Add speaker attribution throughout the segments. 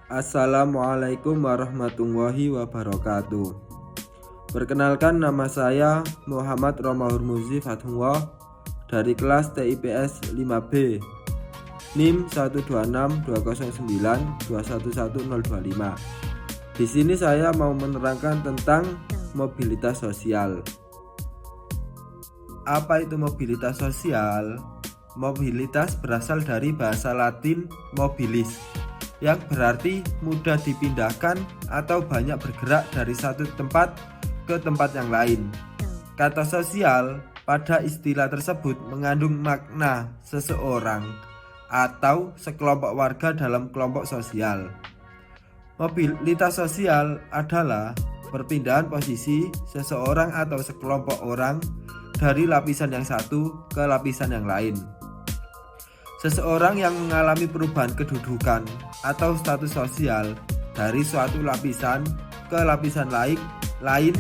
Speaker 1: Assalamualaikum warahmatullahi wabarakatuh. Perkenalkan, nama saya Muhammad Roma Hurmuzi Fathullah dari kelas TIPS 5B, NIM 1262092111025. Di sini saya mau menerangkan tentang mobilitas sosial. Apa itu mobilitas sosial? Mobilitas berasal dari bahasa Latin mobilis, yang berarti mudah dipindahkan atau banyak bergerak dari satu tempat ke tempat yang lain. Kata sosial pada istilah tersebut mengandung makna seseorang atau sekelompok warga dalam kelompok sosial. Mobilitas sosial adalah perpindahan posisi seseorang atau sekelompok orang dari lapisan yang satu ke lapisan yang lain. Seseorang yang mengalami perubahan kedudukan atau status sosial dari suatu lapisan ke lapisan lain,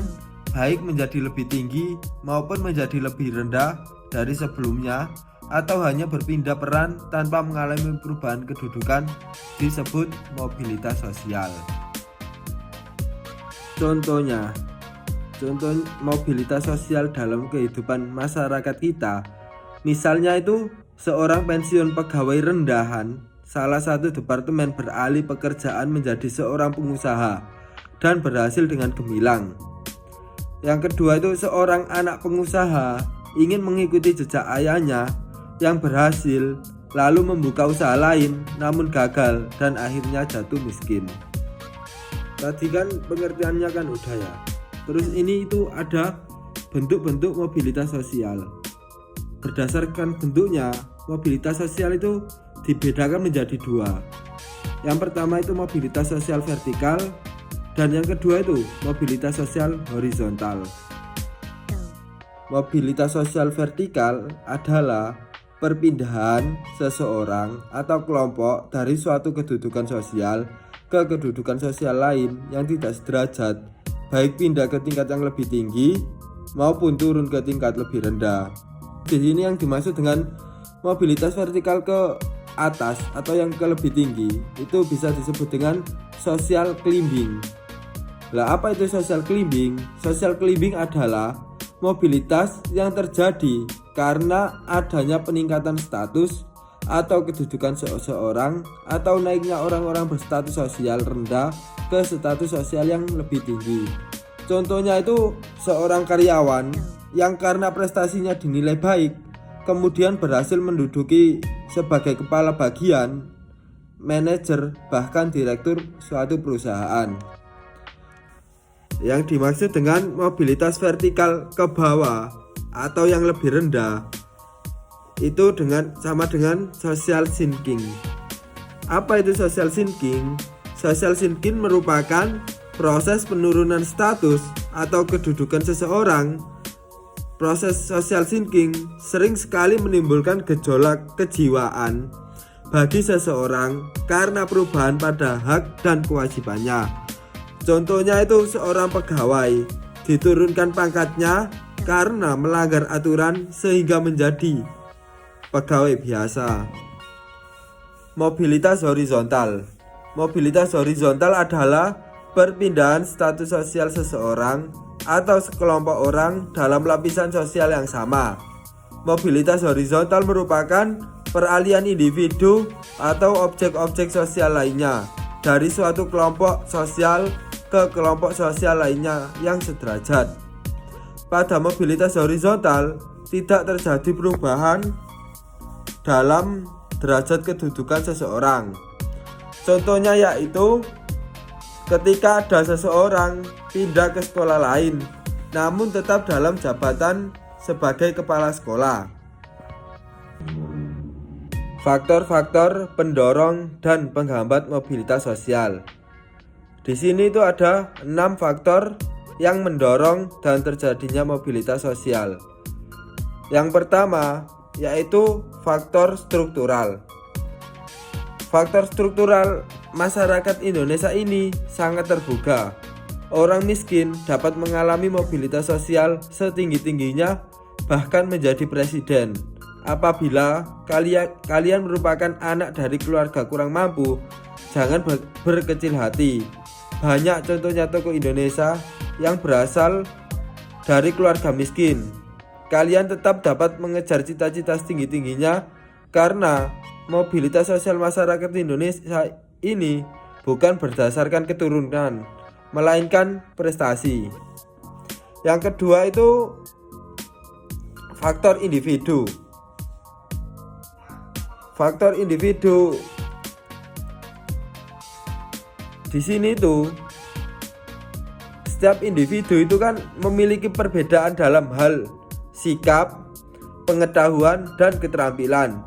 Speaker 1: baik menjadi lebih tinggi maupun menjadi lebih rendah dari sebelumnya, atau hanya berpindah peran tanpa mengalami perubahan kedudukan, disebut mobilitas sosial. Contoh mobilitas sosial dalam kehidupan masyarakat kita, misalnya itu seorang pensiun pegawai rendahan salah satu departemen beralih pekerjaan menjadi seorang pengusaha dan berhasil dengan gemilang. Yang kedua itu seorang anak pengusaha ingin mengikuti jejak ayahnya yang berhasil, lalu membuka usaha lain namun gagal dan akhirnya jatuh miskin. Tadi kan pengertiannya kan udah ya. Terus ini itu ada bentuk-bentuk mobilitas sosial. Berdasarkan bentuknya, mobilitas sosial itu dibedakan menjadi dua. Yang pertama itu mobilitas sosial vertikal, dan yang kedua itu mobilitas sosial horizontal. Mobilitas sosial vertikal adalah perpindahan seseorang atau kelompok dari suatu kedudukan sosial ke kedudukan sosial lain yang tidak sederajat, baik pindah ke tingkat yang lebih tinggi maupun turun ke tingkat lebih rendah. Di sini yang dimaksud dengan mobilitas vertikal ke atas atau yang ke lebih tinggi itu bisa disebut dengan social climbing. Lah, apa itu social climbing? Social climbing adalah mobilitas yang terjadi karena adanya peningkatan status atau kedudukan seseorang atau naiknya orang-orang berstatus sosial rendah ke status sosial yang lebih tinggi. Contohnya itu seorang karyawan yang karena prestasinya dinilai baik kemudian berhasil menduduki sebagai kepala bagian, manajer, bahkan direktur suatu perusahaan. Yang dimaksud dengan mobilitas vertikal ke bawah atau yang lebih rendah itu sama dengan social sinking. Apa itu social sinking? Social sinking merupakan proses penurunan status atau kedudukan seseorang. Proses social sinking sering sekali menimbulkan gejolak kejiwaan bagi seseorang karena perubahan pada hak dan kewajibannya. Contohnya itu seorang pegawai diturunkan pangkatnya karena melanggar aturan sehingga menjadi pegawai biasa. Mobilitas horizontal. Mobilitas horizontal adalah perpindahan status sosial seseorang atau sekelompok orang dalam lapisan sosial yang sama. Mobilitas horizontal merupakan peralihan individu atau objek-objek sosial lainnya dari suatu kelompok sosial ke kelompok sosial lainnya yang sederajat. Pada mobilitas horizontal tidak terjadi perubahan dalam derajat kedudukan seseorang. Contohnya yaitu ketika ada seseorang pindah ke sekolah lain namun tetap dalam jabatan sebagai kepala sekolah. Faktor-faktor pendorong dan penghambat mobilitas sosial. Di sini itu ada 6 faktor yang mendorong dan terjadinya mobilitas sosial. Yang pertama yaitu faktor struktural. Faktor struktural masyarakat Indonesia ini sangat terbuka. Orang miskin dapat mengalami mobilitas sosial setinggi-tingginya, bahkan menjadi presiden. Apabila kalian merupakan anak dari keluarga kurang mampu, jangan berkecil hati. Banyak contohnya tokoh Indonesia yang berasal dari keluarga miskin. Kalian tetap dapat mengejar cita-cita setinggi-tingginya karena mobilitas sosial masyarakat Indonesia ini bukan berdasarkan keturunan, melainkan prestasi. Yang kedua itu faktor individu. Faktor individu di sini tuh setiap individu itu kan memiliki perbedaan dalam hal sikap, pengetahuan, dan keterampilan.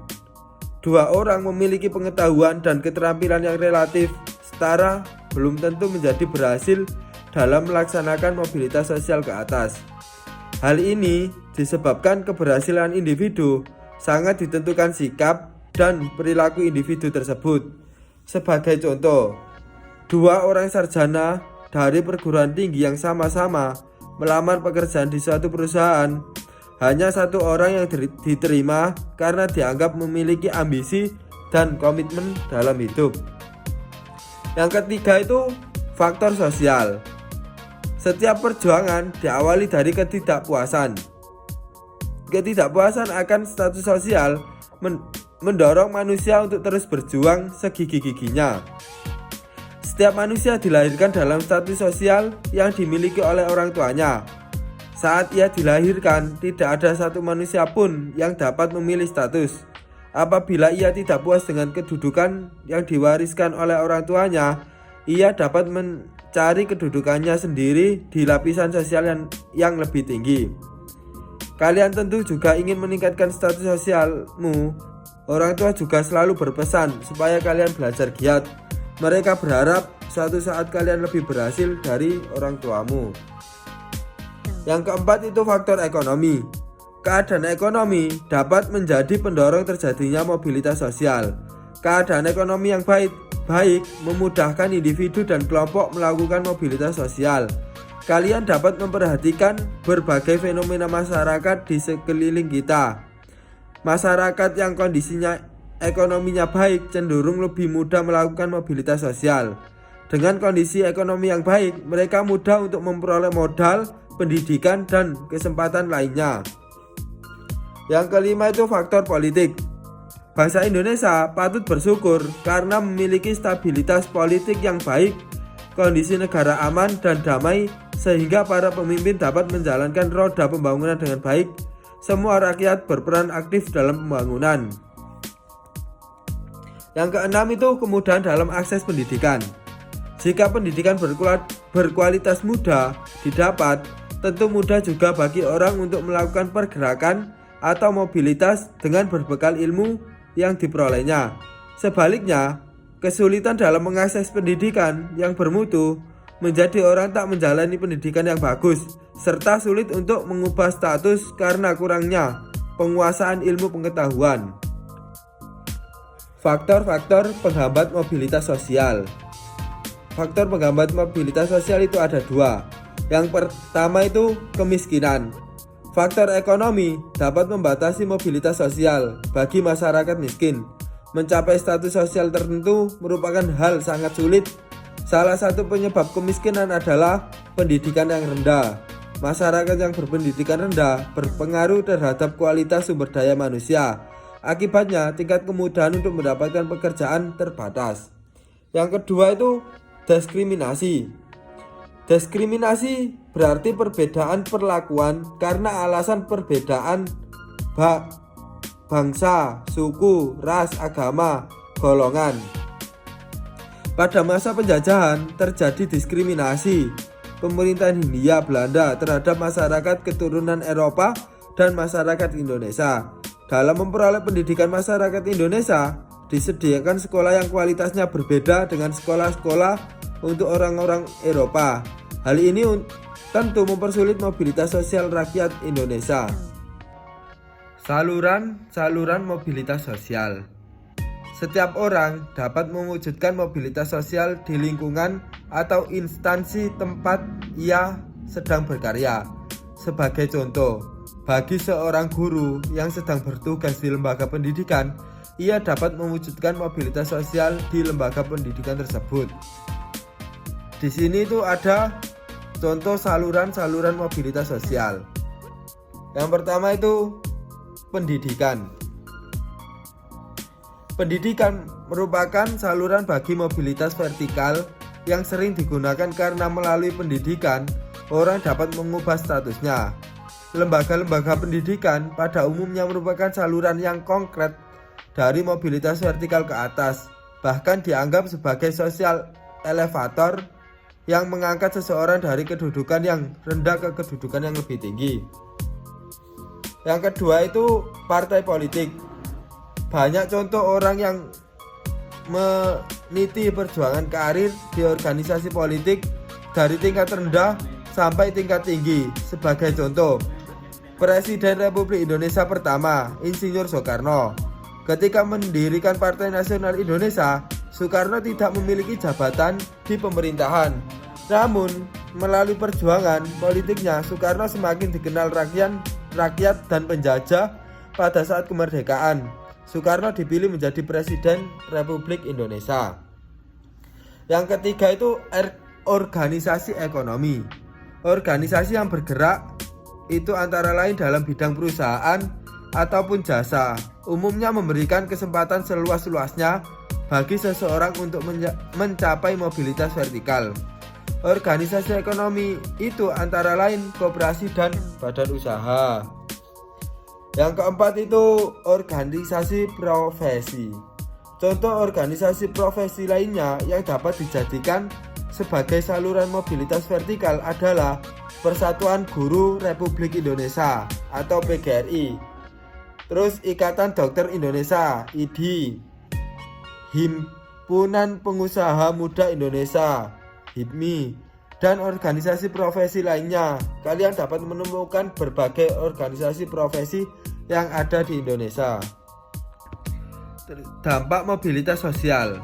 Speaker 1: Dua orang memiliki pengetahuan dan keterampilan yang relatif setara belum tentu menjadi berhasil dalam melaksanakan mobilitas sosial ke atas. Hal ini disebabkan keberhasilan individu sangat ditentukan sikap dan perilaku individu tersebut. Sebagai contoh, dua orang sarjana dari perguruan tinggi yang sama-sama melamar pekerjaan di suatu perusahaan, hanya satu orang yang diterima karena dianggap memiliki ambisi dan komitmen dalam hidup. Yang ketiga itu faktor sosial. Setiap perjuangan diawali dari ketidakpuasan. Ketidakpuasan akan status sosial mendorong manusia untuk terus berjuang segigi-giginya. Setiap manusia dilahirkan dalam status sosial yang dimiliki oleh orang tuanya. Saat ia dilahirkan, tidak ada satu manusia pun yang dapat memilih status. Apabila ia tidak puas dengan kedudukan yang diwariskan oleh orang tuanya, ia dapat mencari kedudukannya sendiri di lapisan sosial yang lebih tinggi. Kalian tentu juga ingin meningkatkan status sosialmu. Orang tua juga selalu berpesan supaya kalian belajar giat. Mereka berharap suatu saat kalian lebih berhasil dari orang tuamu. Yang keempat itu faktor ekonomi. Keadaan ekonomi dapat menjadi pendorong terjadinya mobilitas sosial. Keadaan ekonomi yang baik memudahkan individu dan kelompok melakukan mobilitas sosial. Kalian dapat memperhatikan berbagai fenomena masyarakat di sekeliling kita. Masyarakat yang kondisinya ekonominya baik cenderung lebih mudah melakukan mobilitas sosial. Dengan kondisi ekonomi yang baik, mereka mudah untuk memperoleh modal, pendidikan, dan kesempatan lainnya. Yang kelima itu faktor politik. Bangsa Indonesia patut bersyukur karena memiliki stabilitas politik yang baik, kondisi negara aman dan damai, sehingga para pemimpin dapat menjalankan roda pembangunan dengan baik. Semua rakyat berperan aktif dalam pembangunan. Yang keenam itu kemudahan dalam akses pendidikan. Jika pendidikan berkualitas mudah didapat, tentu mudah juga bagi orang untuk melakukan pergerakan atau mobilitas dengan berbekal ilmu yang diperolehnya. Sebaliknya, kesulitan dalam mengakses pendidikan yang bermutu menjadi orang tak menjalani pendidikan yang bagus, serta sulit untuk mengubah status karena kurangnya penguasaan ilmu pengetahuan. Faktor-faktor penghambat mobilitas sosial. Faktor penghambat mobilitas sosial itu ada dua. Yang pertama itu kemiskinan. Faktor ekonomi dapat membatasi mobilitas sosial bagi masyarakat miskin. Mencapai status sosial tertentu merupakan hal sangat sulit. Salah satu penyebab kemiskinan adalah pendidikan yang rendah. Masyarakat yang berpendidikan rendah berpengaruh terhadap kualitas sumber daya manusia. Akibatnya, tingkat kemudahan untuk mendapatkan pekerjaan terbatas. Yang kedua itu diskriminasi. Diskriminasi berarti perbedaan perlakuan karena alasan perbedaan bangsa, suku, ras, agama, golongan. Pada masa penjajahan terjadi diskriminasi pemerintahan Hindia Belanda terhadap masyarakat keturunan Eropa dan masyarakat Indonesia. Dalam memperoleh pendidikan masyarakat Indonesia, disediakan sekolah yang kualitasnya berbeda dengan sekolah-sekolah untuk orang-orang Eropa. Hal ini tentu mempersulit mobilitas sosial rakyat Indonesia. Saluran mobilitas sosial. Setiap orang dapat mewujudkan mobilitas sosial di lingkungan atau instansi tempat ia sedang berkarya. Sebagai contoh, bagi seorang guru yang sedang bertugas di lembaga pendidikan, ia dapat mewujudkan mobilitas sosial di lembaga pendidikan tersebut. Di sini itu ada contoh saluran-saluran mobilitas sosial. Yang pertama itu pendidikan. Pendidikan merupakan saluran bagi mobilitas vertikal yang sering digunakan karena melalui pendidikan orang dapat mengubah statusnya. Lembaga-lembaga pendidikan pada umumnya merupakan saluran yang konkret dari mobilitas vertikal ke atas, bahkan dianggap sebagai social elevator yang mengangkat seseorang dari kedudukan yang rendah ke kedudukan yang lebih tinggi. Yang kedua itu partai politik. Banyak contoh orang yang meniti perjuangan karir di organisasi politik dari tingkat rendah sampai tingkat tinggi. Sebagai contoh, Presiden Republik Indonesia pertama, Insinyur Soekarno. Ketika mendirikan Partai Nasional Indonesia, Soekarno tidak memiliki jabatan di pemerintahan. Namun, melalui perjuangan politiknya, Soekarno semakin dikenal rakyat dan penjajah. Pada saat kemerdekaan, Soekarno dipilih menjadi Presiden Republik Indonesia. Yang ketiga itu organisasi ekonomi. Organisasi yang bergerak itu antara lain dalam bidang perusahaan ataupun jasa, umumnya memberikan kesempatan seluas-luasnya bagi seseorang untuk mencapai mobilitas vertikal. Organisasi ekonomi itu antara lain koperasi dan badan usaha. Yang keempat itu organisasi profesi. Contoh organisasi profesi lainnya yang dapat dijadikan sebagai saluran mobilitas vertikal adalah Persatuan Guru Republik Indonesia atau PGRI, terus Ikatan Dokter Indonesia (IDI), Himpunan Pengusaha Muda Indonesia (HIPMI), dan organisasi profesi lainnya. Kalian dapat menemukan berbagai organisasi profesi yang ada di Indonesia. Dampak mobilitas sosial.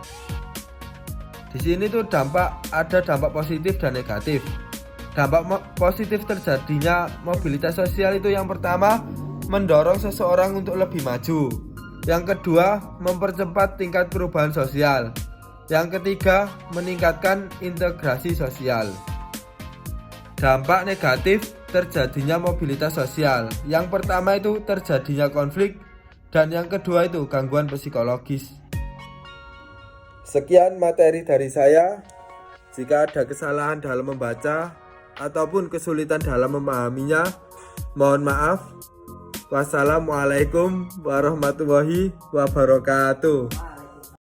Speaker 1: Di sini tuh ada dampak positif dan negatif. Dampak positif terjadinya mobilitas sosial itu yang pertama, mendorong seseorang untuk lebih maju. Yang kedua, mempercepat tingkat perubahan sosial. Yang ketiga, meningkatkan integrasi sosial. Dampak negatif terjadinya mobilitas sosial. Yang pertama itu terjadinya konflik, dan yang kedua itu gangguan psikologis. Sekian materi dari saya. Jika ada kesalahan dalam membaca ataupun kesulitan dalam memahaminya, mohon maaf. Wassalamualaikum warahmatullahi wabarakatuh.